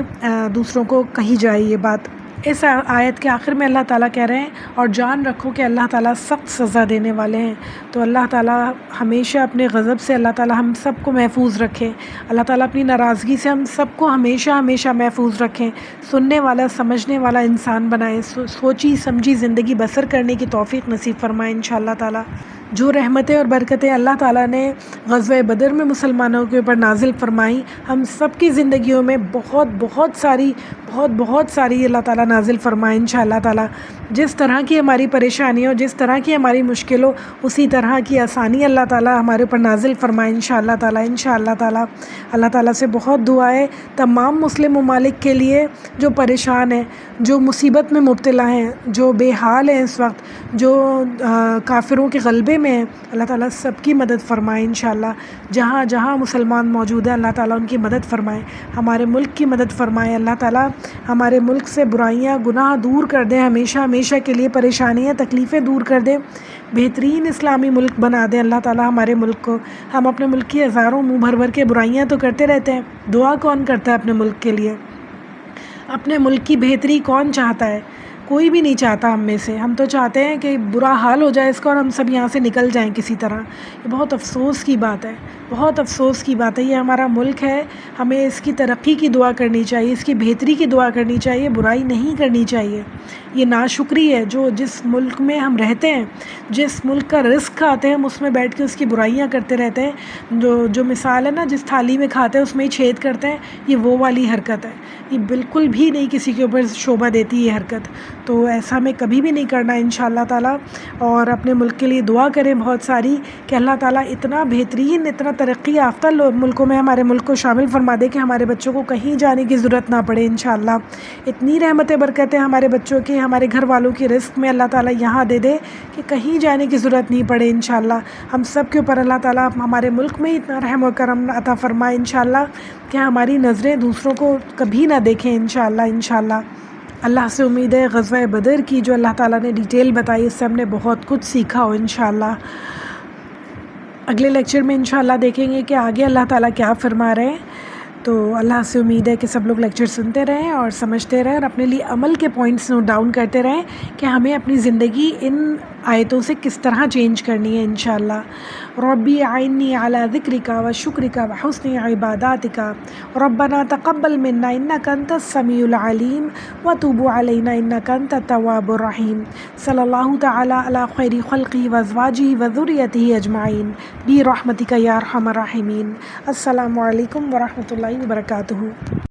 دوسروں کو کہی جائے یہ بات۔ اس آیت کے آخر میں اللہ تعالیٰ کہہ رہے ہیں اور جان رکھو کہ اللہ تعالیٰ سخت سزا دینے والے ہیں۔ تو اللہ تعالیٰ ہمیشہ اپنے غضب سے اللہ تعالیٰ ہم سب کو محفوظ رکھے، اللہ تعالیٰ اپنی ناراضگی سے ہم سب کو ہمیشہ ہمیشہ محفوظ رکھیں، سننے والا سمجھنے والا انسان بنائے، سوچی سمجھی زندگی بسر کرنے کی توفیق نصیب فرمائے انشاءاللہ تعالیٰ۔ جو رحمتیں اور برکتیں اللہ تعالیٰ نے غزوہ بدر میں مسلمانوں کے اوپر نازل فرمائیں، ہم سب کی زندگیوں میں بہت ساری اللہ تعالیٰ نازل فرمائیں انشاءاللہ تعالیٰ۔ جس طرح کی ہماری پریشانی ہو، جس طرح کی ہماری مشکل ہو، اسی طرح کی آسانی اللہ تعالیٰ ہمارے اوپر نازل فرمائے انشاءاللہ تعالیٰ۔ انشاءاللہ تعالیٰ اللہ تعالیٰ سے بہت دعا ہے تمام مسلم ممالک کے لیے جو پریشان ہیں، جو مصیبت میں مبتلا ہیں، جو بے حال ہیں اس وقت، جو کافروں کے غلبے میں ہیں، اللہ تعالیٰ سب کی مدد فرمائے انشاءاللہ۔ جہاں جہاں مسلمان موجود ہیں اللہ تعالیٰ ان کی مدد فرمائے، ہمارے ملک کی مدد فرمائے، اللہ تعالیٰ ہمارے ملک سے برائیاں گناہ دور کر دیں، ہمیشہ ہمیشہ کے لیے پریشانیاں تکلیفیں دور کر دیں، بہترین اسلامی ملک بنا دیں اللہ تعالیٰ ہمارے ملک کو۔ ہم اپنے ملک کی ہزاروں منہ بھر بھر کے برائیاں تو کرتے رہتے ہیں، دعا کون کرتا ہے اپنے ملک کے لیے؟ اپنے ملک کی بہتری کون چاہتا ہے؟ کوئی بھی نہیں چاہتا ہم میں سے۔ ہم تو چاہتے ہیں کہ برا حال ہو جائے اس کا اور ہم سب یہاں سے نکل جائیں کسی طرح۔ یہ بہت افسوس کی بات ہے، بہت افسوس کی بات ہے۔ یہ ہمارا ملک ہے، ہمیں اس کی ترقی کی دعا کرنی چاہیے، اس کی بہتری کی دعا کرنی چاہیے، برائی نہیں کرنی چاہیے۔ یہ ناشکری ہے جو جس ملک میں ہم رہتے ہیں، جس ملک کا رزق کھاتے ہیں، ہم اس میں بیٹھ کے اس کی برائیاں کرتے رہتے ہیں۔ جو مثال ہے نا، جس تھالی میں کھاتے ہیں اس میں ہی چھید کرتے ہیں، یہ وہ والی حرکت ہے۔ یہ بالکل بھی نہیں کسی کے اوپر شوبہ دیتی یہ حرکت۔ تو ایسا ہمیں کبھی بھی نہیں کرنا انشاءاللہ تعالیٰ. اور اپنے ملک کے لیے دعا کریں بہت ساری کہ اللہ تعالیٰ اتنا بہترین اتنا ترقی یافتہ ملکوں میں ہمارے ملک کو شامل فرما دے کہ ہمارے بچوں کو کہیں جانے کی ضرورت نہ پڑے انشاءاللہ. اتنی رحمتیں برکتیں ہمارے بچوں کی ہمارے گھر والوں کی رزق میں اللہ تعالیٰ یہاں دے دے کہ کہیں جانے کی ضرورت نہیں پڑے انشاءاللہ. ہم سب کے اوپر اللہ تعالیٰ ہمارے ملک میں اتنا رحم و کرم عطا فرمائے انشاءاللہ کہ ہماری نظریں دوسروں کو کبھی نہ دیکھیں انشاءاللہ. اللہ سے امید ہے غزوہ بدر کی جو اللہ تعالیٰ نے ڈیٹیل بتائی اس سے ہم نے بہت کچھ سیکھا ہو انشاءاللہ. اگلے لیکچر میں انشاءاللہ دیکھیں گے کہ آگے اللہ تعالیٰ کیا فرما رہے ہیں. تو اللہ سے امید ہے کہ سب لوگ لیکچر سنتے رہیں اور سمجھتے رہیں اور اپنے لیے عمل کے پوائنٹس نوٹ ڈاؤن کرتے رہیں کہ ہمیں اپنی زندگی ان آیتوں سے کس طرح چینج کرنی ہے انشاءاللہ. ربی اعنی علی ذکرک و شکرک و حسن عباداتک ربنا تقبل منا انک انت السمیع العلیم وتوب علینا انک انت التواب الرحیم. صلی اللہ تعالی علی خیر خلقہ و ازواجہ و ذریتہ اجمعین برحمتک یا ارحم الراحمین. السلام علیکم ورحمۃ اللہ وبرکاتہ.